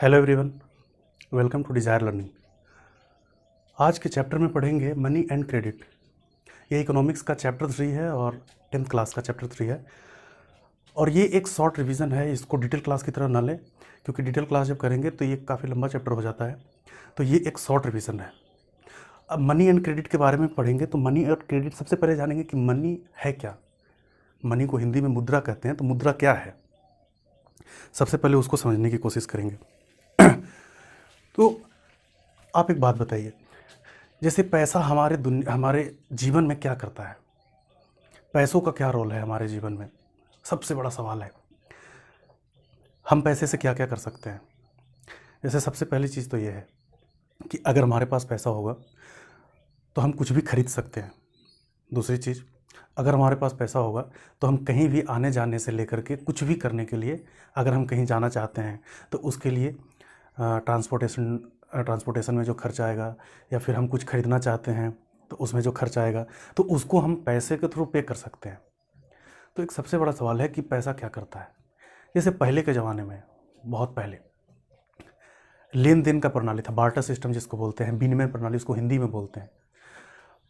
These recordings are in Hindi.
Hello everyone, welcome to desire learning. आज के चैप्टर में पढ़ेंगे मनी एंड क्रेडिट। ये इकोनॉमिक्स का चैप्टर 3 है और 10th क्लास का चैप्टर 3 है। और ये एक शॉर्ट रिवीजन है, इसको डिटेल क्लास की तरह ना लें, क्योंकि डिटेल क्लास जब करेंगे तो ये काफ़ी लंबा चैप्टर हो जाता है। तो ये एक शॉर्ट रिवीजन है। अब मनी एंड क्रेडिट के बारे में पढ़ेंगे तो मनी और क्रेडिट सबसे पहले जानेंगे कि मनी है क्या। मनी को हिंदी में मुद्रा कहते हैं, तो मुद्रा क्या है सबसे पहले उसको समझने की कोशिश करेंगे। तो आप एक बात बताइए, जैसे पैसा हमारे जीवन में क्या करता है, पैसों का क्या रोल है हमारे जीवन में, सबसे बड़ा सवाल है। हम पैसे से क्या क्या कर सकते हैं। जैसे सबसे पहली चीज़ तो ये है कि अगर हमारे पास पैसा होगा तो हम कुछ भी खरीद सकते हैं। दूसरी चीज़, अगर हमारे पास पैसा होगा तो हम कहीं भी आने जाने से लेकर के कुछ भी करने के लिए, अगर हम कहीं जाना चाहते हैं तो उसके लिए ट्रांसपोर्टेशन में जो खर्च आएगा, या फिर हम कुछ खरीदना चाहते हैं तो उसमें जो खर्च आएगा, तो उसको हम पैसे के थ्रू पे कर सकते हैं। तो एक सबसे बड़ा सवाल है कि पैसा क्या करता है। जैसे पहले के ज़माने में, बहुत पहले, लेन देन का प्रणाली था, बार्टर सिस्टम जिसको बोलते हैं, विनिमय प्रणाली उसको हिंदी में बोलते हैं।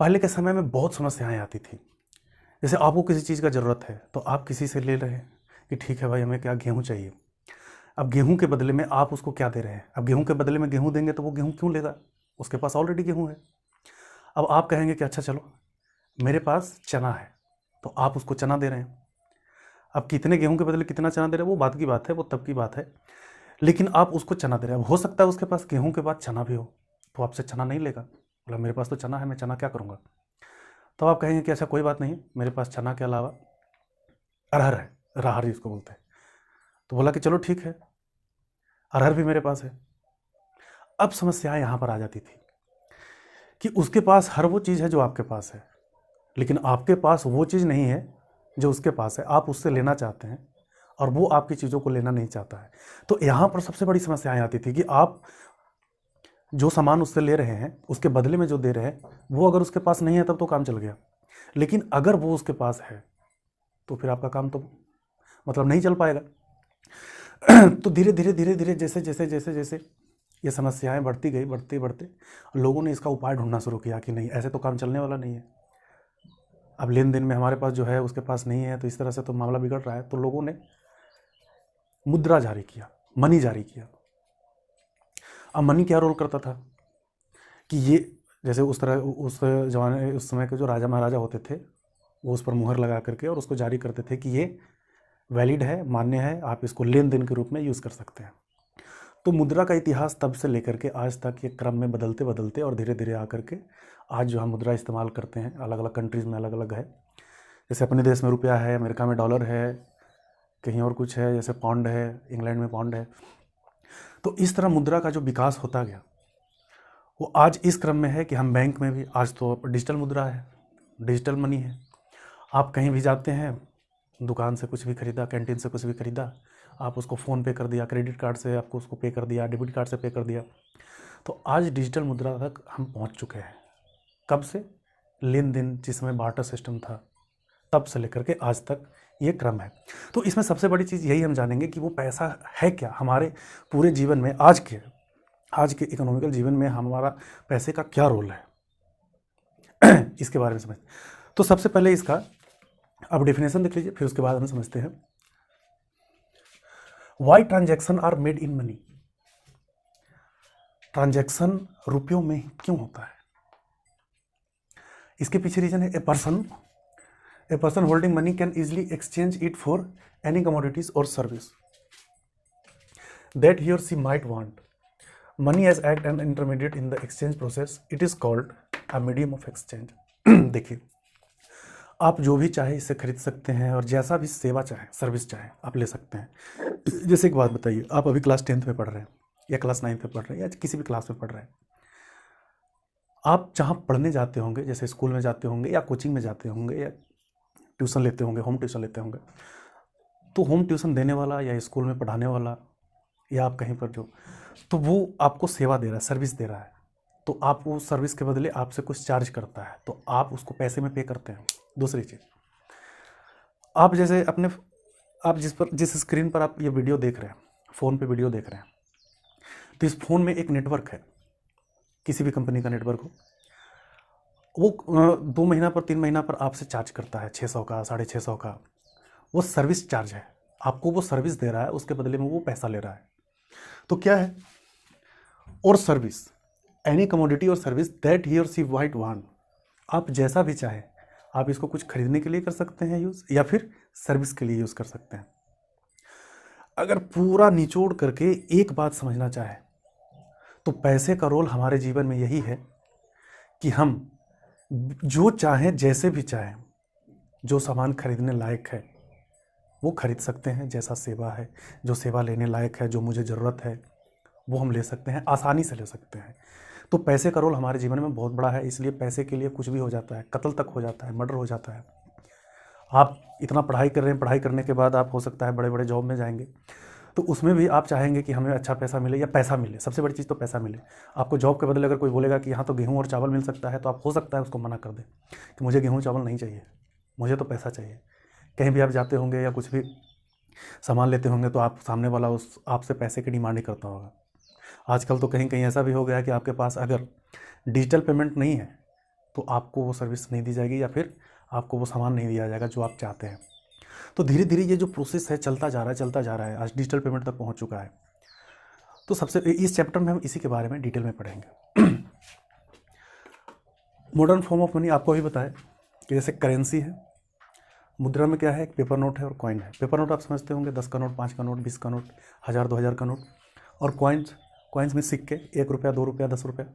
पहले के समय में बहुत समस्याएं आती थी। जैसे आपको किसी चीज़ का ज़रूरत है तो आप किसी से ले रहे हैं कि ठीक है भाई, हमें क्या गेहूँ चाहिए। अब गेहूं के बदले में आप उसको क्या दे रहे हैं। अब गेहूं के बदले में गेहूं देंगे तो वो गेहूं क्यों लेगा, उसके पास ऑलरेडी गेहूं है। अब आप कहेंगे कि अच्छा चलो मेरे पास चना है, तो आप उसको चना दे रहे हैं। अब कितने गेहूं के बदले कितना चना दे रहे हैं वो बात की बात है, वो तब की बात है, लेकिन आप उसको चना दे रहे हैं। अब हो सकता है उसके पास गेहूं के बाद चना भी हो, तो आपसे चना नहीं लेगा, बोला मेरे पास तो चना है, मैं चना क्या करूँगा। तो आप कहेंगे कि अच्छा कोई बात नहीं, मेरे पास चना के अलावा अरहर है, राहर जिसको बोलते हैं। तो बोला कि चलो ठीक है, अरहर भी मेरे पास है। अब समस्या यहाँ पर आ जाती थी कि उसके पास हर वो चीज़ है जो आपके पास है, लेकिन आपके पास वो चीज़ नहीं है जो उसके पास है। आप उससे लेना चाहते हैं और वो आपकी चीज़ों को लेना नहीं चाहता है। तो यहाँ पर सबसे बड़ी समस्याएं आती थी कि आप जो सामान उससे ले रहे हैं उसके बदले में जो दे रहे हैं, वो अगर उसके पास नहीं है तब तो काम चल गया, लेकिन अगर वो उसके पास है तो फिर आपका काम तो मतलब नहीं चल पाएगा। तो धीरे धीरे धीरे धीरे जैसे जैसे जैसे जैसे ये समस्याएं बढ़ती गई, बढ़ते बढ़ते लोगों ने इसका उपाय ढूंढना शुरू किया कि नहीं, ऐसे तो काम चलने वाला नहीं है। अब लेन देन में हमारे पास जो है उसके पास नहीं है, तो इस तरह से तो मामला बिगड़ रहा है। तो लोगों ने मुद्रा जारी किया, मनी जारी किया। अब मनी क्या रोल करता था कि ये जैसे उस जमाने उस समय के जो राजा महाराजा होते थे, वो उस पर मुहर लगा करके और उसको जारी करते थे कि ये वैलिड है, मान्य है, आप इसको लेन देन के रूप में यूज़ कर सकते हैं। तो मुद्रा का इतिहास तब से लेकर के आज तक ये क्रम में बदलते बदलते और धीरे धीरे आकर के आज जो हम मुद्रा इस्तेमाल करते हैं, अलग अलग कंट्रीज़ में अलग अलग है। जैसे अपने देश में रुपया है, अमेरिका में डॉलर है, कहीं और कुछ है, जैसे पौंड है, इंग्लैंड में पौंड है। तो इस तरह मुद्रा का जो विकास होता गया वो आज इस क्रम में है कि हम बैंक में भी, आज तो डिजिटल मुद्रा है, डिजिटल मनी है। आप कहीं भी जाते हैं, दुकान से कुछ भी खरीदा, कैंटीन से कुछ भी खरीदा, आप उसको फ़ोन पे कर दिया, क्रेडिट कार्ड से आपको उसको पे कर दिया, डेबिट कार्ड से पे कर दिया। तो आज डिजिटल मुद्रा तक हम पहुंच चुके हैं। कब से? लेन देन जिस समय बार्टर सिस्टम था तब से लेकर के आज तक ये क्रम है। तो इसमें सबसे बड़ी चीज़ यही हम जानेंगे कि वो पैसा है क्या हमारे पूरे जीवन में, आज के इकोनॉमिकल जीवन में हमारा पैसे का क्या रोल है। इसके बारे में समझ, तो सबसे पहले इसका अब डेफिनेशन देख लीजिए, फिर उसके बाद हम समझते हैं। Why transaction are made in money. Transaction रुपयों में क्यों होता है, इसके पीछे रीजन है a person holding money can easily exchange it for any commodities or service that he or she might want. Money as act an intermediate in the exchange process, it is called a medium of exchange. देखिए, आप जो भी चाहे इससे खरीद सकते हैं और जैसा भी सेवा चाहे, सर्विस चाहे, आप ले सकते हैं। जैसे एक बात बताइए, आप अभी क्लास 10th में पढ़ रहे हैं या क्लास 9th में पढ़ रहे हैं या किसी भी क्लास में पढ़ रहे हैं, आप जहाँ पढ़ने जाते होंगे, जैसे स्कूल में जाते होंगे या कोचिंग में जाते होंगे या ट्यूशन लेते होंगे, होम ट्यूशन लेते होंगे, तो होम ट्यूशन देने वाला या स्कूल में पढ़ाने वाला या आप कहीं पर जो, तो वो आपको सेवा दे रहा है, सर्विस दे रहा है, तो आप वो सर्विस के बदले आपसे कुछ चार्ज करता है, तो आप उसको पैसे में पे करते हैं। दूसरी चीज़, आप जैसे अपने, आप जिस स्क्रीन पर आप ये वीडियो देख रहे हैं, फ़ोन पे वीडियो देख रहे हैं, तो इस फ़ोन में एक नेटवर्क है, किसी भी कंपनी का नेटवर्क हो, वो 2 महीना पर 3 महीना पर आपसे चार्ज करता है 600 का 650 का, वो सर्विस चार्ज है, आपको वो सर्विस दे रहा है, उसके बदले में वो पैसा ले रहा है। तो क्या है, और सर्विस, एनी कमोडिटी और service that he or C white want, आप जैसा भी चाहे आप इसको कुछ खरीदने के लिए कर सकते हैं यूज़, या फिर सर्विस के लिए यूज़ कर सकते हैं। अगर पूरा निचोड़ करके एक बात समझना चाहे तो पैसे का रोल हमारे जीवन में यही है कि हम जो चाहें, जैसे भी चाहें, जो सामान खरीदने लायक है वो खरीद सकते हैं, जैसा सेवा है, जो सेवा लेने लायक है, जो मुझे ज़रूरत है वो हम ले सकते हैं, आसानी से ले सकते हैं। तो पैसे का रोल हमारे जीवन में बहुत बड़ा है, इसलिए पैसे के लिए कुछ भी हो जाता है, कत्ल तक हो जाता है, मर्डर हो जाता है। आप इतना पढ़ाई कर रहे हैं, पढ़ाई करने के बाद आप हो सकता है बड़े बड़े जॉब में जाएंगे, तो उसमें भी आप चाहेंगे कि हमें अच्छा पैसा मिले, या पैसा मिले, सबसे बड़ी चीज़ तो पैसा मिले। आपको जॉब के बदले अगर कोई बोलेगा कि यहाँ तो गेहूँ और चावल मिल सकता है, तो आप हो सकता है उसको मना कर दें कि मुझे गेहूँ चावल नहीं चाहिए, मुझे तो पैसा चाहिए। कहीं भी आप जाते होंगे या कुछ भी सामान लेते होंगे तो आप सामने वाला उस आपसे पैसे की डिमांड ही करता होगा। आजकल तो कहीं कहीं ऐसा भी हो गया है कि आपके पास अगर डिजिटल पेमेंट नहीं है तो आपको वो सर्विस नहीं दी जाएगी, या फिर आपको वो सामान नहीं दिया जाएगा जो आप चाहते हैं। तो धीरे धीरे ये जो प्रोसेस है चलता जा रहा है, आज डिजिटल पेमेंट तक पहुंच चुका है। तो सबसे इस चैप्टर में हम इसी के बारे में डिटेल में पढ़ेंगे। मॉडर्न फॉर्म ऑफ मनी आपको भी बताया कि जैसे करेंसी है, मुद्रा में क्या है, एक पेपर नोट है और कॉइन है। पेपर नोट आप समझते होंगे, 10 का नोट, 5 का नोट, 20 का नोट, 1000 2000 का नोट, और कॉइन्स में सिक्के, 1 रुपया, 2 रुपया, 10 रुपया।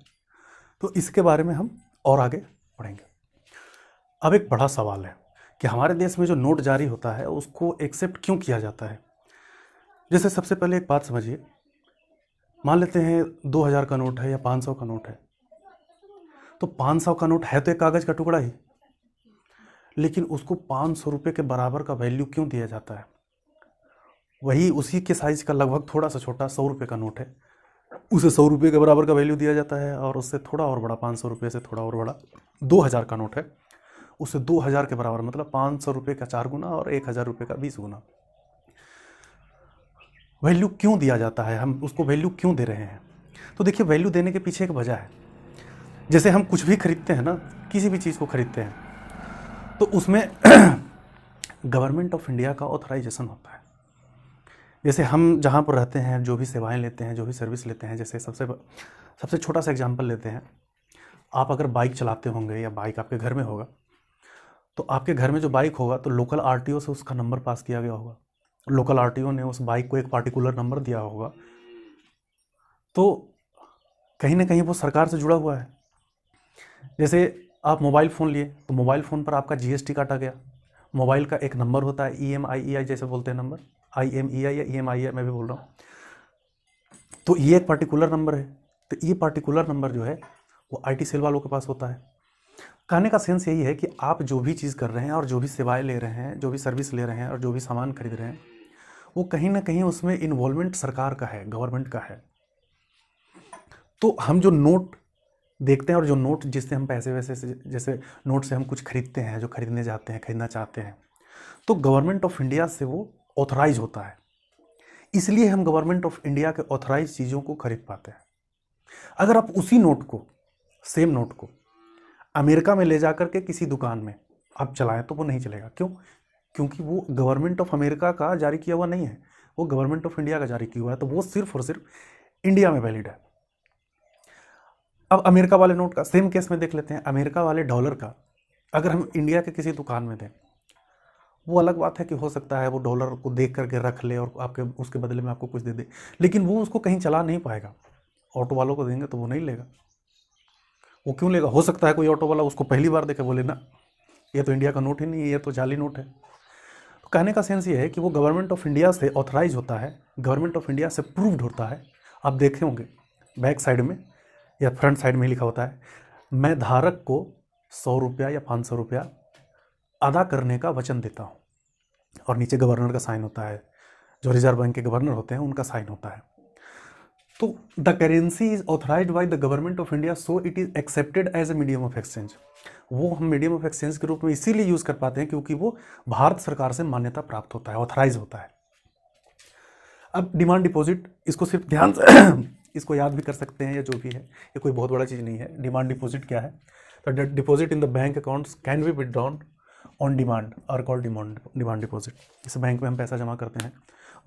तो इसके बारे में हम और आगे पढ़ेंगे। अब एक बड़ा सवाल है कि हमारे देश में जो नोट जारी होता है उसको एक्सेप्ट क्यों किया जाता है। जैसे सबसे पहले एक बात समझिए, मान लेते हैं 2000 का नोट है या 500 का नोट है, तो 500 का नोट है तो एक कागज़ का टुकड़ा ही, लेकिन उसको 500 रुपये के बराबर का वैल्यू क्यों दिया जाता है। वही उसी के साइज का लगभग थोड़ा सा छोटा 100 रुपये का नोट है, उसे 100 रुपये के बराबर का वैल्यू दिया जाता है, और उससे थोड़ा और बड़ा 500 रुपये से थोड़ा और बड़ा 2000 का नोट है, उससे 2000 के बराबर, मतलब 500 रुपये का 4 गुना और 1000 रुपये का 20 गुना वैल्यू क्यों दिया जाता है, हम उसको वैल्यू क्यों दे रहे हैं। तो देखिए, वैल्यू देने के पीछे एक वजह है। जैसे हम कुछ भी खरीदते हैं ना, किसी भी चीज़ को खरीदते हैं तो उसमें गवर्नमेंट ऑफ इंडिया का ऑथराइजेशन होता है। जैसे हम जहाँ पर रहते हैं, जो भी सेवाएं लेते हैं, जो भी सर्विस लेते हैं, जैसे सबसे छोटा सा एग्जांपल लेते हैं, आप अगर बाइक चलाते होंगे या बाइक आपके घर में होगा, तो आपके घर में जो बाइक होगा तो लोकल आरटीओ से उसका नंबर पास किया गया होगा, लोकल आरटीओ ने उस बाइक को एक पार्टिकुलर नंबर दिया होगा, तो कहीं ना कहीं वो सरकार से जुड़ा हुआ है। जैसे आप मोबाइल फ़ोन लिए तो मोबाइल फ़ोन पर आपका जीएसटी काटा गया, मोबाइल का एक नंबर होता है, EMI जैसे बोलते हैं नंबर, IMEI या EMI मैं भी बोल रहा हूँ, तो ये एक पार्टिकुलर नंबर है। तो ये पार्टिकुलर नंबर जो है वो IT सेल वालों के पास होता है। कहने का सेंस यही है कि आप जो भी चीज़ कर रहे हैं और जो भी सेवाएं ले रहे हैं, जो भी सर्विस ले रहे हैं और जो भी सामान खरीद रहे हैं, वो कहीं ना कहीं उसमें इन्वॉल्वमेंट सरकार का है, गवर्नमेंट का है। तो हम जो नोट देखते हैं और जो नोट जिससे हम पैसे वैसे से, जैसे नोट से हम कुछ खरीदते हैं, जो खरीदने जाते हैं, खरीदना चाहते हैं, तो गवर्नमेंट ऑफ इंडिया से वो ऑथराइज होता है, इसलिए हम गवर्नमेंट ऑफ इंडिया के ऑथराइज चीज़ों को खरीद पाते हैं। अगर आप उसी नोट को, सेम नोट को अमेरिका में ले जाकर के किसी दुकान में आप चलाएं तो वो नहीं चलेगा। क्यों? क्योंकि वो गवर्नमेंट ऑफ अमेरिका का जारी किया हुआ नहीं है, वो गवर्नमेंट ऑफ इंडिया का जारी किया हुआ है, तो वो सिर्फ और सिर्फ इंडिया में वैलिड है। अब अमेरिका वाले नोट का सेम केस में देख लेते हैं, अमेरिका वाले डॉलर का अगर हम इंडिया के किसी दुकान में दें, वो अलग बात है कि हो सकता है वो डॉलर को देख करके रख ले और आपके उसके बदले में आपको कुछ दे दे, लेकिन वो उसको कहीं चला नहीं पाएगा। ऑटो वालों को देंगे तो वो नहीं लेगा। वो क्यों लेगा? हो सकता है कोई ऑटो वाला उसको पहली बार देखे, बोले ना ये तो इंडिया का नोट ही नहीं है, ये तो जाली नोट है। तो कहने का सेंस ये है कि वो गवर्नमेंट ऑफ इंडिया से ऑथराइज होता है, गवर्नमेंट ऑफ इंडिया से प्रूव्ड होता है। आप देखे होंगे बैक साइड में या फ्रंट साइड में लिखा होता है, मैं धारक को 100 रुपया या 500 रुपया अदा करने का वचन देता हूँ, और नीचे गवर्नर का साइन होता है, जो रिजर्व बैंक के गवर्नर होते हैं उनका साइन होता है। तो the currency is authorised by the government of India, so it is accepted as a medium of exchange. वो हम मीडियम ऑफ एक्सचेंज के रूप में इसीलिए यूज कर पाते हैं क्योंकि वो भारत सरकार से मान्यता प्राप्त होता है, ऑथराइज होता है। अब डिमांड डिपॉजिट, इसको सिर्फ इसको याद भी कर सकते हैं या जो भी है, ये कोई बहुत बड़ा चीज़ नहीं है। डिमांड डिपॉजिट क्या है? तो deposit in the bank accounts can be withdrawn on demand और कॉल्ड डिमांड डिपॉजिट। इस बैंक में हम पैसा जमा करते हैं,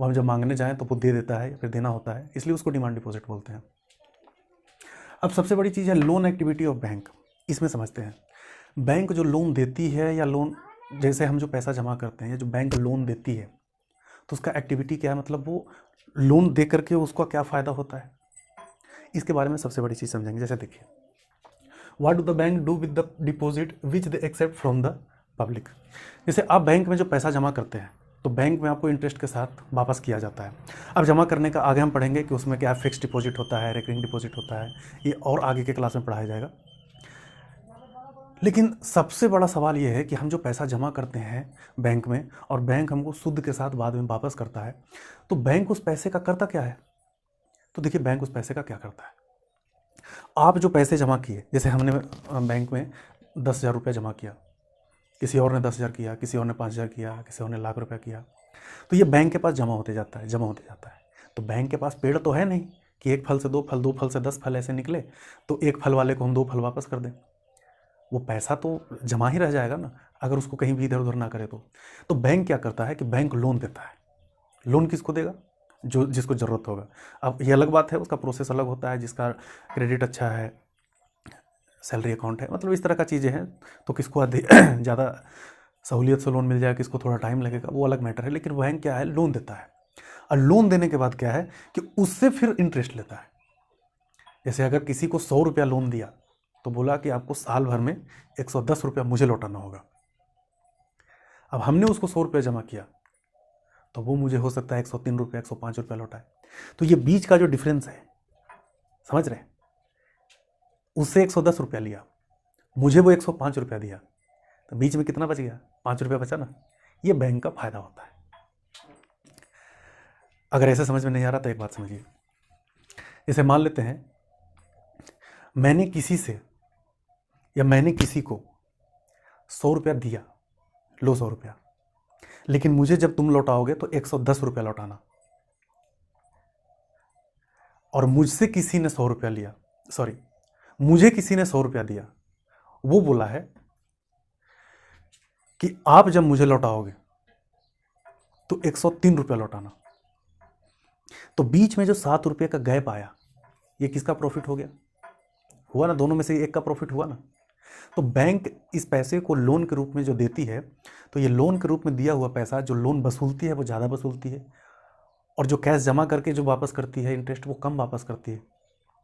वो हम जब मांगने जाएँ तो वो दे देता है या फिर देना होता है, इसलिए उसको डिमांड डिपॉजिट बोलते हैं। अब सबसे बड़ी चीज़ है लोन एक्टिविटी ऑफ बैंक। इसमें समझते हैं बैंक जो लोन देती है या लोन, जैसे हम जो पैसा जमा करते हैं, जो बैंक लोन देती है तो उसका एक्टिविटी क्या है, मतलब वो लोन दे करके उसका क्या फ़ायदा होता है, इसके बारे में सबसे बड़ी चीज़ समझेंगे। जैसे देखिए, what do the bank do with the deposit which they accept from the public. जैसे आप बैंक में जो पैसा जमा करते हैं तो बैंक में आपको इंटरेस्ट के साथ वापस किया जाता है। अब जमा करने का आगे हम पढ़ेंगे कि उसमें क्या फिक्स डिपॉजिट होता है, रेकरिंग डिपॉजिट होता है, ये और आगे के क्लास में पढ़ाया जाएगा। लेकिन सबसे बड़ा सवाल ये है कि हम जो पैसा जमा करते हैं बैंक में और बैंक हमको सूद के साथ बाद में वापस करता है, तो बैंक उस पैसे का करता क्या है? तो देखिए, बैंक उस पैसे का क्या करता है, आप जो पैसे जमा किए, जैसे हमने बैंक में 10,000 रुपये जमा किया, किसी और ने 10,000 किया, किसी और ने 5,000 किया, किसी और ने लाख रुपया किया, तो ये बैंक के पास जमा होते जाता है, जमा होते जाता है। तो बैंक के पास पेड़ तो है नहीं कि एक फल से 2 फल, 2 फल से 10 फल ऐसे निकले तो एक फल वाले को हम 2 फल वापस कर दें। वो पैसा तो जमा ही रह जाएगा ना, अगर उसको कहीं भी इधर उधर ना करे तो बैंक क्या करता है कि बैंक लोन देता है। लोन किसको देगा? जो जिसको ज़रूरत होगा। अब ये अलग बात है, उसका प्रोसेस अलग होता है, जिसका क्रेडिट अच्छा है, सैलरी अकाउंट है, मतलब इस तरह का चीज़ें हैं, तो किसको अधिक ज़्यादा सहूलियत से लोन मिल जाए, किसको थोड़ा टाइम लगेगा, वो अलग मैटर है। लेकिन बैंक क्या है, लोन देता है, और लोन देने के बाद क्या है कि उससे फिर इंटरेस्ट लेता है। जैसे अगर किसी को 100 रुपया लोन दिया तो बोला कि आपको साल भर में 110 रुपया मुझे लौटाना होगा। अब हमने उसको 100 रुपया जमा किया तो वो मुझे हो सकता है 103 रुपया, 105 रुपया लौटाए। तो ये बीच का जो डिफरेंस है, समझ रहे हैं, उससे 110 रुपया लिया, मुझे वो 105 रुपया दिया, तो बीच में कितना बच गया? 5 रुपया बचा ना। ये बैंक का फायदा होता है। अगर ऐसे समझ में नहीं आ रहा तो एक बात समझिए, जैसे मान लेते हैं मैंने किसी से या मैंने किसी को 100 रुपया दिया, लो 100 रुपया, लेकिन मुझे जब तुम लौटाओगे तो 110 रुपया लौटाना। और मुझसे किसी ने 100 रुपया लिया, सॉरी, मुझे किसी ने 100 रुपया दिया, वो बोला है कि आप जब मुझे लौटाओगे तो 103 रुपया लौटाना। तो बीच में जो 7 रुपये का गैप आया, ये किसका प्रॉफिट हो गया? हुआ ना, दोनों में से एक का प्रॉफिट हुआ ना। तो बैंक इस पैसे को लोन के रूप में जो देती है, तो ये लोन के रूप में दिया हुआ पैसा जो लोन वसूलती है वो ज़्यादा वसूलती है, और जो कैश जमा करके जो वापस करती है इंटरेस्ट, वो कम वापस करती है।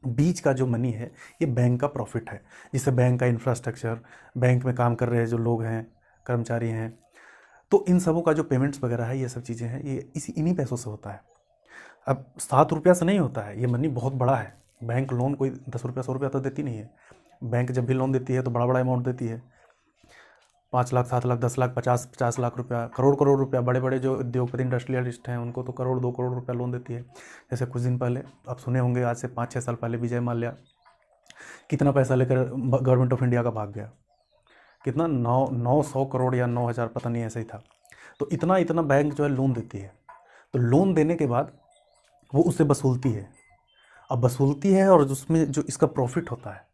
बीच का जो मनी है ये बैंक का प्रॉफिट है, जिससे बैंक का इंफ्रास्ट्रक्चर, बैंक में काम कर रहे जो लोग हैं, कर्मचारी हैं, तो इन सबों का जो पेमेंट्स वगैरह है, ये सब चीज़ें हैं, ये इन्हीं पैसों से होता है। अब 7 रुपया से नहीं होता है, ये मनी बहुत बड़ा है। बैंक लोन कोई 10 रुपया 100 रुपया तो देती नहीं है। बैंक जब भी लोन देती है तो बड़ा बड़ा अमाउंट देती है, 5 लाख, 7 लाख, 10 लाख, 50 लाख रुपया, करोड़ करोड़ रुपया। बड़े बड़े जो उद्योगपति इंडस्ट्रियलिस्ट हैं उनको तो करोड़ 2 करोड़ रुपया लोन देती है। जैसे कुछ दिन पहले आप सुने होंगे, आज से 5-6 साल पहले विजय माल्या कितना पैसा लेकर गवर्नमेंट ऑफ इंडिया का भाग गया, कितना 900 करोड़ या 9,000, पता नहीं, ऐसा ही था। तो इतना बैंक जो है लोन देती है। तो लोन देने के बाद वो उससे वसूलती है, अब वसूलती है, और उसमें जो इसका प्रॉफिट होता है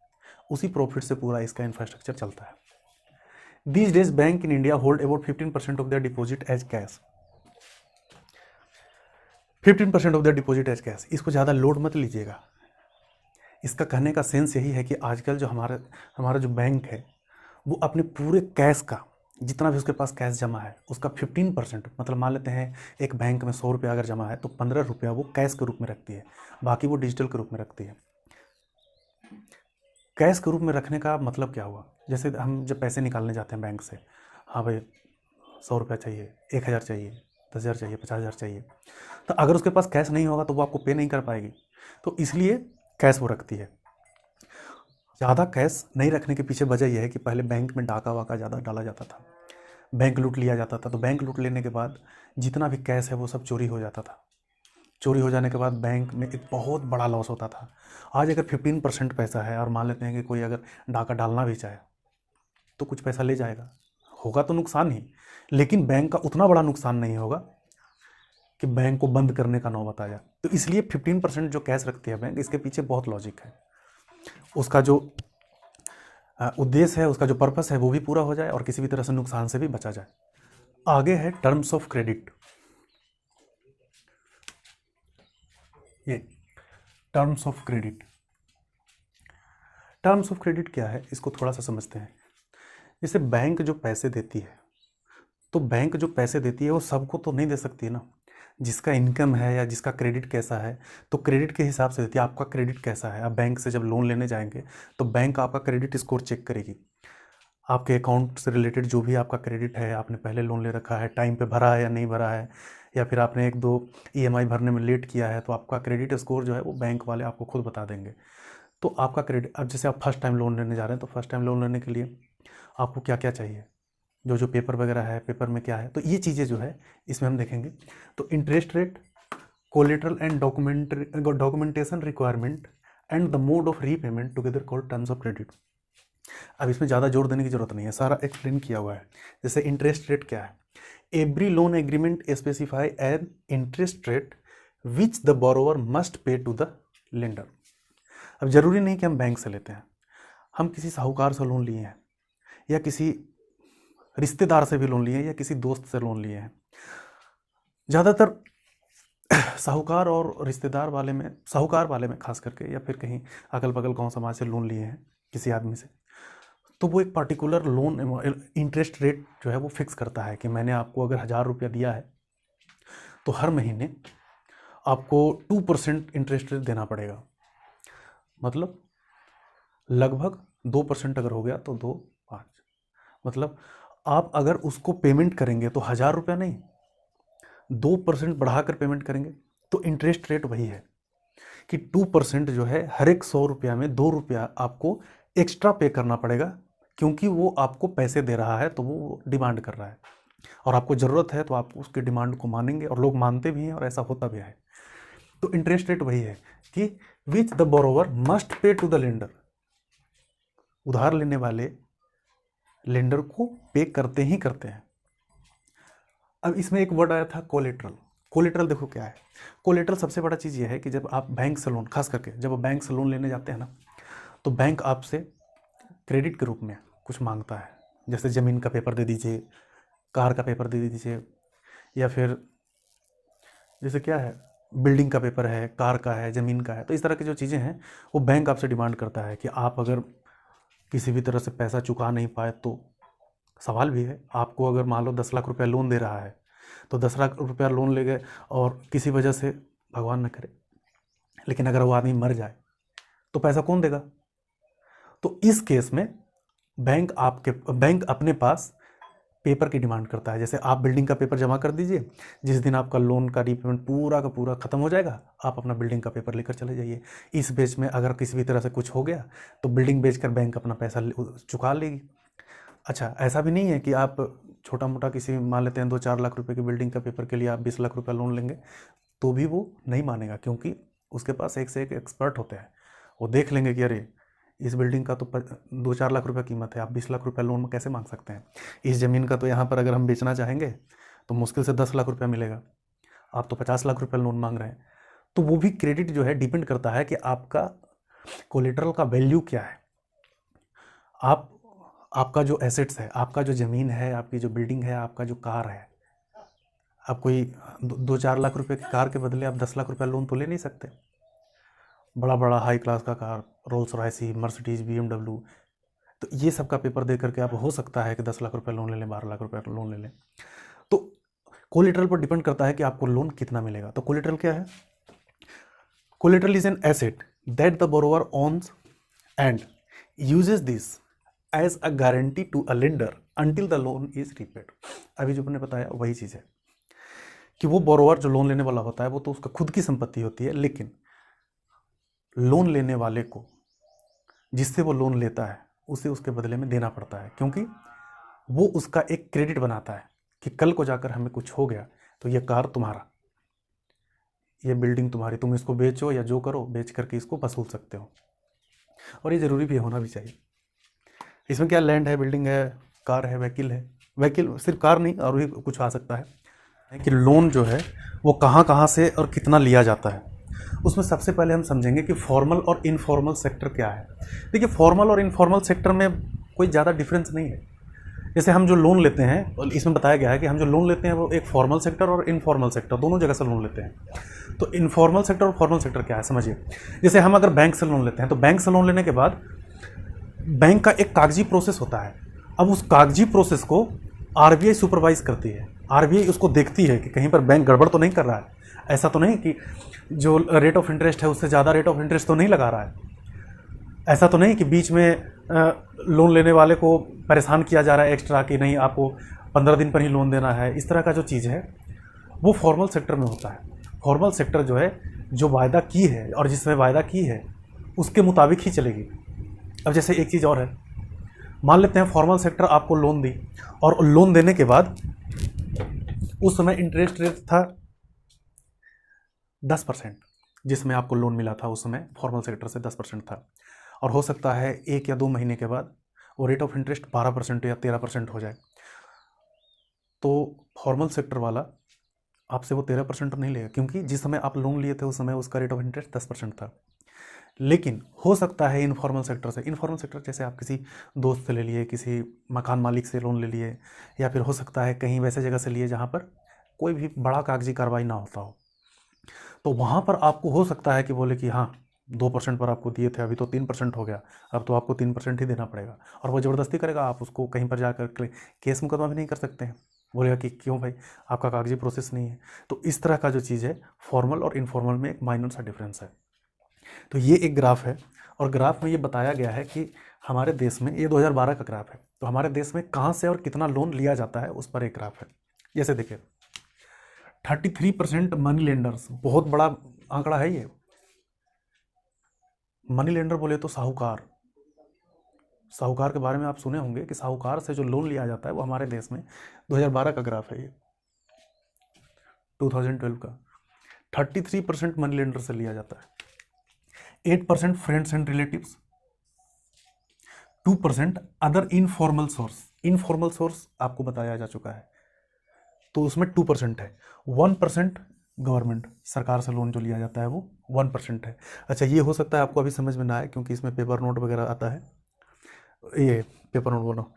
उसी प्रॉफिट से पूरा इसका इंफ्रास्ट्रक्चर चलता है। These days bank in India hold about 15% of their deposit as cash. 15% of their deposit as cash. इसको ज़्यादा लोड मत लीजिएगा। इसका कहने का सेंस यही है कि आजकल जो हमारा जो बैंक है वो अपने पूरे कैश का, जितना भी उसके पास कैश जमा है उसका 15%, मतलब मान लेते हैं एक बैंक में 100 रुपया अगर जमा है तो 15 रुपया वो कैश के रूप में रखती है, बाकी वो डिजिटल के रूप में रखती है। कैश के रूप में रखने का मतलब क्या हुआ? जैसे हम जब पैसे निकालने जाते हैं बैंक से, हाँ भाई 100 रुपया चाहिए, 1,000 चाहिए, 10,000 चाहिए, 50,000 चाहिए, तो अगर उसके पास कैश नहीं होगा तो वो आपको पे नहीं कर पाएगी, तो इसलिए कैश वो रखती है। ज़्यादा कैश नहीं रखने के पीछे वजह यह है कि पहले बैंक में डाका वाका ज़्यादा डाला जाता था, बैंक लूट लिया जाता था, तो बैंक लूट लेने के बाद जितना भी कैश है वो सब चोरी हो जाता था। चोरी हो जाने के बाद बैंक में एक बहुत बड़ा लॉस होता था। आज अगर 15% पैसा है और मान लेते हैं कि कोई अगर डाका डालना भी चाहे तो कुछ पैसा ले जाएगा, होगा तो नुकसान ही, लेकिन बैंक का उतना बड़ा नुकसान नहीं होगा कि बैंक को बंद करने का नौबत आ जाए। तो इसलिए 15% जो कैश रखती है बैंक, इसके पीछे बहुत लॉजिक है। उसका जो उद्देश्य है, उसका जो पर्पस है वो भी पूरा हो जाए और किसी भी तरह से नुकसान से भी बचा जाए। आगे है टर्म्स ऑफ क्रेडिट। ये terms of credit, terms of credit क्या है इसको थोड़ा सा समझते हैं। जैसे बैंक जो पैसे देती है, तो बैंक जो पैसे देती है वो सबको तो नहीं दे सकती है ना। जिसका इनकम है या जिसका क्रेडिट कैसा है, तो क्रेडिट के हिसाब से देती है। आपका क्रेडिट कैसा है, आप बैंक से जब लोन लेने जाएंगे तो बैंक आपका क्रेडिट स्कोर चेक करेगी। आपके अकाउंट से रिलेटेड जो भी आपका क्रेडिट है, आपने पहले लोन ले रखा है, टाइम पे भरा है या नहीं भरा है, या फिर आपने 1-2 EMI भरने में लेट किया है, तो आपका क्रेडिट स्कोर जो है वो बैंक वाले आपको खुद बता देंगे। तो आपका क्रेडिट, अब जैसे आप फर्स्ट टाइम लोन लेने जा रहे हैं, तो फर्स्ट टाइम लोन लेने के लिए आपको क्या क्या चाहिए, जो जो पेपर वगैरह है, पेपर में क्या है, तो ये चीज़ें जो है इसमें हम देखेंगे। तो interest rate, collateral and documentation requirement and the mode of repayment together called terms of credit. अब इसमें ज़्यादा जोर देने की जरूरत नहीं है, सारा एक्सप्लेन किया हुआ है। जैसे इंटरेस्ट रेट क्या है, every loan agreement specify an interest rate which the borrower must pay to the lender. अब जरूरी नहीं कि हम बैंक से लेते हैं, हम किसी साहूकार से लोन लिए हैं, या किसी रिश्तेदार से भी लोन लिए हैं, या किसी दोस्त से लोन लिए हैं। ज़्यादातर साहूकार और रिश्तेदार वाले में, साहूकार वाले में खास करके, या फिर कहीं अगल बगल गांव समाज से लोन लिए हैं किसी आदमी से, तो वो एक पार्टिकुलर लोन इंटरेस्ट रेट जो है वो फिक्स करता है कि मैंने आपको अगर 1000 रुपया दिया है तो हर महीने आपको 2% इंटरेस्ट रेट देना पड़ेगा। मतलब लगभग 2% अगर हो गया तो 2-5, मतलब आप अगर उसको पेमेंट करेंगे तो 1000 रुपया नहीं, 2% बढ़ाकर पेमेंट करेंगे। तो इंटरेस्ट रेट वही है कि 2% जो है, हर एक 100 रुपया में 2 रुपया आपको एक्स्ट्रा पे करना पड़ेगा, क्योंकि वो आपको पैसे दे रहा है तो वो डिमांड कर रहा है, और आपको ज़रूरत है तो आप उसके डिमांड को मानेंगे, और लोग मानते भी हैं और ऐसा होता भी है। तो इंटरेस्ट रेट वही है कि which the borrower must pay to the lender, उधार लेने वाले लेंडर को पे करते ही करते हैं। अब इसमें एक वर्ड आया था कोलेट्रल। कोलेट्रल देखो क्या है। कोलेट्रल सबसे बड़ा चीज़ ये है कि जब आप बैंक से लोन, खास करके जब आप बैंक से लोन लेने जाते हैं ना, तो बैंक आपसे क्रेडिट के रूप में कुछ मांगता है। जैसे ज़मीन का पेपर दे दीजिए, कार का पेपर दे दीजिए, या फिर जैसे क्या है, बिल्डिंग का पेपर है, कार का है, ज़मीन का है। तो इस तरह की जो चीज़ें हैं वो बैंक आपसे डिमांड करता है कि आप अगर किसी भी तरह से पैसा चुका नहीं पाए तो सवाल भी है। आपको अगर मान लो 10 लाख रुपया लोन दे रहा है, तो 10 लाख रुपया लोन ले गए और किसी वजह से, भगवान न करे, लेकिन अगर वो आदमी मर जाए तो पैसा कौन देगा? तो इस केस में बैंक अपने पास पेपर की डिमांड करता है। जैसे आप बिल्डिंग का पेपर जमा कर दीजिए, जिस दिन आपका लोन का रीपेमेंट पूरा का पूरा खत्म हो जाएगा, आप अपना बिल्डिंग का पेपर लेकर चले जाइए। इस बेच में अगर किसी भी तरह से कुछ हो गया तो बिल्डिंग बेचकर बैंक अपना पैसा चुका लेगी। अच्छा, ऐसा भी नहीं है कि आप छोटा मोटा किसी, मान लेते हैं 2-4 लाख रुपए की बिल्डिंग का पेपर के लिए आप 20 लाख रुपया लोन लेंगे, तो भी वो नहीं मानेगा, क्योंकि उसके पास एक से एक एक्सपर्ट होते हैं। वो देख लेंगे कि अरे इस बिल्डिंग का तो 2-4 लाख रुपया कीमत है, आप 20 लाख रुपया लोन में कैसे मांग सकते हैं? इस ज़मीन का तो यहाँ पर अगर हम बेचना चाहेंगे तो मुश्किल से 10 लाख रुपया मिलेगा, आप तो 50 लाख रुपया लोन मांग रहे हैं। तो वो भी क्रेडिट जो है डिपेंड करता है कि आपका कोलेटरल का वैल्यू क्या है। आपका जो एसेट्स है, आपका जो ज़मीन है, आपकी जो बिल्डिंग है, आपका जो कार है, आप कोई 2-4 लाख रुपए की कार के बदले आप 10 लाख रुपया लोन तो ले नहीं सकते। बड़ा बड़ा हाई क्लास का car, Rolls Royce, Mercedes, BMW, तो ये सब का पेपर दे करके आप, हो सकता है कि 10 लाख रुपए लोन ले लें, 12 लाख रुपए लोन ले लें। तो कोलेटरल पर डिपेंड करता है कि आपको लोन कितना मिलेगा। तो कोलेटरल क्या है? Collateral is an asset that the borrower owns and uses this as a guarantee to a lender until the loan is repaid. अभी जो मैंने बताया वही चीज़ है कि वो बोरोवर जो लोन लेने वाला होता है वो तो उसका खुद की संपत्ति होती है, लेकिन लोन लेने वाले को, जिससे वो लोन लेता है, उसे उसके बदले में देना पड़ता है, क्योंकि वो उसका एक क्रेडिट बनाता है कि कल को जाकर हमें कुछ हो गया तो ये कार तुम्हारा, ये बिल्डिंग तुम्हारी, तुम इसको बेचो या जो करो, बेच करके इसको वसूल सकते हो। और ये ज़रूरी भी होना भी चाहिए। इसमें क्या, लैंड है, बिल्डिंग है, कार है, व्हीकल है। व्हीकल सिर्फ कार नहीं, और भी कुछ आ सकता है। कि लोन जो है वो कहाँ कहाँ से और कितना लिया जाता है। उसमें सबसे पहले हम समझेंगे कि फॉर्मल और इनफॉर्मल सेक्टर क्या है। देखिए, फॉर्मल और इनफॉर्मल सेक्टर में कोई ज़्यादा डिफरेंस नहीं है। जैसे हम जो लोन लेते हैं, और इसमें बताया गया है कि हम जो लोन लेते हैं वो एक फॉर्मल सेक्टर और इनफॉर्मल सेक्टर दोनों जगह से लोन लेते हैं। तो इनफॉर्मल सेक्टर और फॉर्मल सेक्टर क्या है समझिए। जैसे हम अगर बैंक से लोन लेते हैं तो बैंक से लोन लेने के बाद बैंक का एक कागजी प्रोसेस होता है। अब उस कागजी प्रोसेस को आरबीआई सुपरवाइज करती है। आरबीआई उसको देखती है कि कहीं पर बैंक गड़बड़ तो नहीं कर रहा है, ऐसा तो नहीं कि जो रेट ऑफ इंटरेस्ट है उससे ज़्यादा रेट ऑफ इंटरेस्ट तो नहीं लगा रहा है, ऐसा तो नहीं कि बीच में लोन लेने वाले को परेशान किया जा रहा है एक्स्ट्रा कि नहीं आपको 15 दिन पर ही लोन देना है। इस तरह का जो चीज़ है वो फॉर्मल सेक्टर में होता है। फॉर्मल सेक्टर जो है, जो वायदा की है और जिसमें वायदा की है उसके मुताबिक ही चलेगी। अब जैसे एक चीज़ और है, मान लेते हैं फॉर्मल सेक्टर आपको लोन दी और लोन देने के बाद उस समय इंटरेस्ट रेट था 10%, जिसमें आपको लोन मिला था उस समय फॉर्मल सेक्टर से 10% था, और हो सकता है 1 या 2 महीने के बाद वो रेट ऑफ इंटरेस्ट 12% या 13% हो जाए। तो फॉर्मल सेक्टर वाला आपसे वो 13% नहीं लेगा, क्योंकि जिस समय आप लोन लिए थे उस समय उसका रेट ऑफ इंटरेस्ट 10% था। लेकिन हो सकता है इनफॉर्मल सेक्टर से, इनफॉर्मल सेक्टर जैसे आप किसी दोस्त से ले लिए, किसी मकान मालिक से लोन ले लिए, या फिर हो सकता है कहीं वैसे जगह से लिए जहाँ पर कोई भी बड़ा कागजी कार्रवाई ना होता हो, तो वहाँ पर आपको हो सकता है कि बोले कि हाँ 2% पर आपको दिए थे, अभी तो 3% हो गया, अब तो आपको 3% ही देना पड़ेगा, और वो ज़बरदस्ती करेगा। आप उसको कहीं पर जाकर केस मुकदमा भी नहीं कर सकते हैं, बोलेगा कि क्यों भाई आपका कागजी प्रोसेस नहीं है। तो इस तरह का जो चीज़ है, फॉर्मल और इनफॉर्मल में एक माइनर सा डिफरेंस है। तो ये एक ग्राफ है, और ग्राफ में ये बताया गया है कि हमारे देश में, ये 2012 का ग्राफ है, तो हमारे देश में कहाँ से और कितना लोन लिया जाता है उस पर एक ग्राफ है। जैसे देखिए 33% मनी लेंडर्स, बहुत बड़ा आंकड़ा है ये। मनी लेंडर बोले तो साहूकार, साहूकार के बारे में आप सुने होंगे कि साहूकार से जो लोन लिया जाता है वो हमारे देश में 2012 का ग्राफ है ये, 2012 का 33% मनी लेंडर से लिया जाता है, 8% friends and relatives, 2% other informal source. Informal source आपको बताया जा चुका है, तो उसमें 2% है। 1% गवर्नमेंट, सरकार से लोन जो लिया जाता है वो 1% है। अच्छा, ये हो सकता है आपको अभी समझ में ना आए क्योंकि इसमें पेपर नोट वगैरह आता है, ये पेपर नोट बोलो,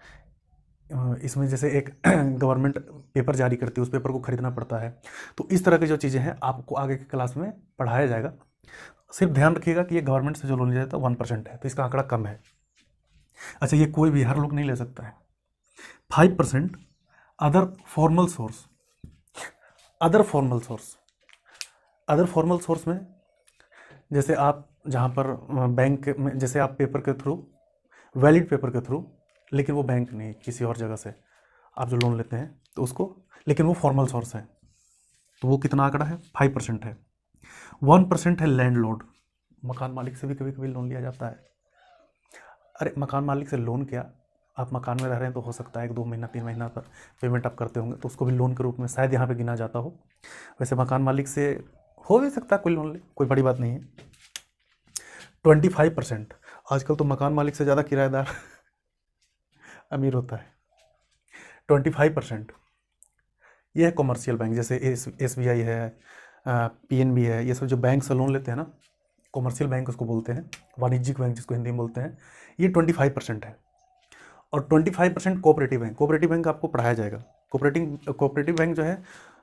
इसमें जैसे एक गवर्नमेंट पेपर जारी करती है, उस पेपर को खरीदना पड़ता है। तो इस तरह की जो चीज़ें हैं आपको आगे की क्लास में पढ़ाया जाएगा। सिर्फ ध्यान रखिएगा कि ये गवर्नमेंट से जो लोन लिया जाता है 1% है, तो इसका आंकड़ा कम है। अच्छा, ये कोई भी, हर लोग नहीं ले सकता है। 5% other formal source. Other formal source, other formal source में जैसे आप जहाँ पर बैंक में, जैसे आप पेपर के थ्रू, वैलिड पेपर के थ्रू, लेकिन वो बैंक नहीं, किसी और जगह से आप जो लोन लेते हैं तो उसको, लेकिन वो फॉर्मल सोर्स है, तो वो कितना आंकड़ा है, 5% है। 1% है लैंडलॉर्ड, मकान मालिक से भी कभी कभी लोन लिया जाता है। अरे मकान मालिक से लोन क्या, आप मकान में रह रहे हैं तो हो सकता है 1-2 महीना 3 महीना पर पेमेंट आप करते होंगे, तो उसको भी लोन के रूप में शायद यहाँ पे गिना जाता हो। वैसे मकान मालिक से हो भी सकता है कोई लोन ले, कोई बड़ी बात नहीं है। 25%, आजकल तो मकान मालिक से ज़्यादा किराएदार अमीर होता है। 25% ये है कॉमर्शियल बैंक, जैसे SBI है, PNB है, ये सब जो बैंक से लोन लेते हैं ना, कॉमर्शियल बैंक उसको बोलते हैं, वाणिज्यिक बैंक जिसको हिंदी में बोलते हैं, ये 25% है। और 25% कोऑपरेटिव बैंक। कोऑपरेटिव बैंक आपको पढ़ाया जाएगा। कोऑपरेटिव बैंक जो है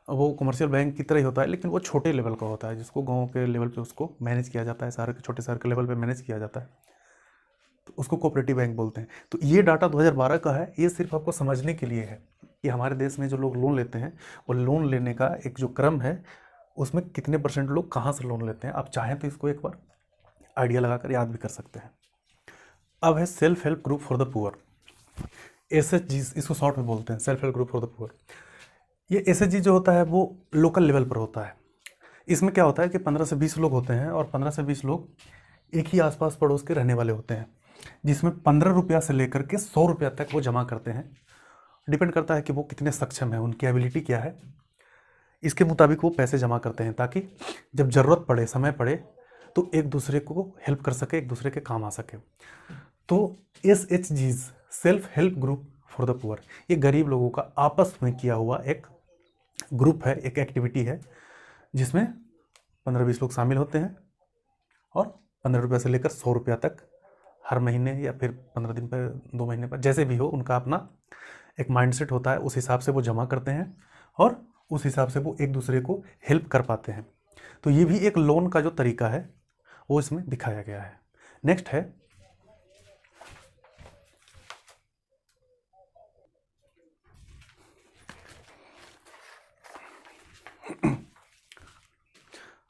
वो कमर्शियल बैंक की तरह ही होता है, लेकिन वो छोटे लेवल का होता है, जिसको गांव के लेवल पे उसको मैनेज किया जाता है, शहर के, छोटे शहर के लेवल पे मैनेज किया जाता है, तो उसको कोऑपरेटिव बैंक बोलते हैं। तो ये डाटा 2012 का है, ये सिर्फ आपको समझने के लिए है कि हमारे देश में जो लोग लोन लेते हैं वो लोन लेने का एक जो क्रम है उसमें कितने % लोग कहाँ से लोन लेते हैं। आप चाहें तो इसको एक बार आइडिया लगाकर याद भी कर सकते हैं। अब है self help group for the poor, SHG, इसको शॉर्ट में बोलते हैं, self help group for the poor. ये SHG जो होता है वो लोकल लेवल पर होता है। इसमें क्या होता है कि 15 से 20 लोग होते हैं, और 15 से 20 लोग एक ही आसपास पड़ोस के रहने वाले होते हैं, जिसमें 15 रुपया से लेकर के 100 रुपया तक वो जमा करते हैं। डिपेंड करता है कि वो कितने सक्षम है, उनकी एबिलिटी क्या है, इसके मुताबिक वो पैसे जमा करते हैं, ताकि जब ज़रूरत पड़े, समय पड़े, तो एक दूसरे को हेल्प कर सके, एक दूसरे के काम आ सके। तो SHGs, self help group for the poor, ये गरीब लोगों का आपस में किया हुआ एक ग्रुप है, एक एक्टिविटी है जिसमें 15-20 लोग शामिल होते हैं और 15 रुपये से लेकर 100 रुपया तक हर महीने या फिर 15 दिन पर, 2 महीने पर, जैसे भी हो, उनका अपना एक माइंडसेट होता है, उस हिसाब से वो जमा करते हैं और उस हिसाब से वो एक दूसरे को हेल्प कर पाते हैं। तो ये भी एक लोन का जो तरीका है वो इसमें दिखाया गया है। नेक्स्ट है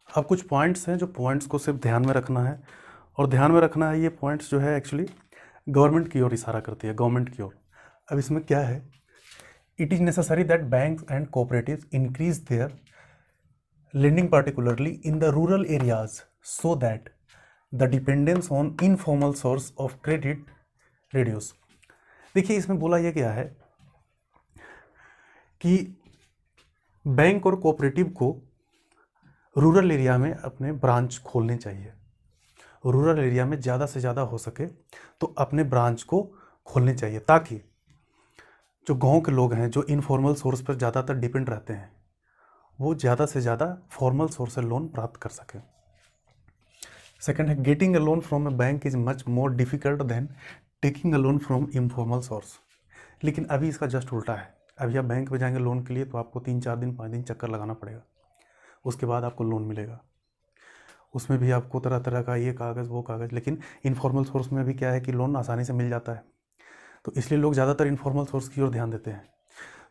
अब कुछ पॉइंट्स हैं जो पॉइंट्स को सिर्फ ध्यान में रखना है, और ध्यान में रखना है ये पॉइंट्स जो है एक्चुअली गवर्नमेंट की ओर इशारा करती है, गवर्नमेंट की ओर। अब इसमें क्या है, it is necessary that banks and cooperatives increase their lending particularly in the rural areas so that the dependence on informal source of credit reduce। देखिए इसमें बोला यह गया है कि बैंक और कोऑपरेटिव को रूरल एरिया में अपने ब्रांच खोलने चाहिए। रूरल एरिया में ज़्यादा से ज़्यादा हो सके तो अपने ब्रांच को खोलने चाहिए, ताकि जो गांव के लोग हैं जो इनफॉर्मल सोर्स पर ज़्यादातर डिपेंड रहते हैं वो ज़्यादा से ज़्यादा फॉर्मल सोर्स से लोन प्राप्त कर सकें। सेकंड है, getting a loan from a bank is much more difficult than taking a loan from informal source. लेकिन अभी इसका जस्ट उल्टा है। अभी आप बैंक में जाएंगे लोन के लिए तो आपको 3-4 दिन 5 दिन चक्कर लगाना पड़ेगा, उसके बाद आपको लोन मिलेगा। उसमें भी आपको तरह तरह का ये कागज़ वो कागज़, लेकिन इनफॉर्मल सोर्स में भी क्या है कि लोन आसानी से मिल जाता है, तो इसलिए लोग ज़्यादातर इनफॉर्मल सोर्स की ओर ध्यान देते हैं।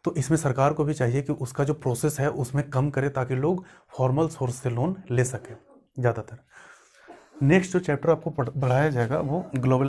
तो इसमें सरकार को भी चाहिए कि उसका जो प्रोसेस है उसमें कम करे ताकि लोग फॉर्मल सोर्स से लोन ले सकें ज़्यादातर। नेक्स्ट जो चैप्टर आपको पढ़ाया जाएगा वो ग्लोबल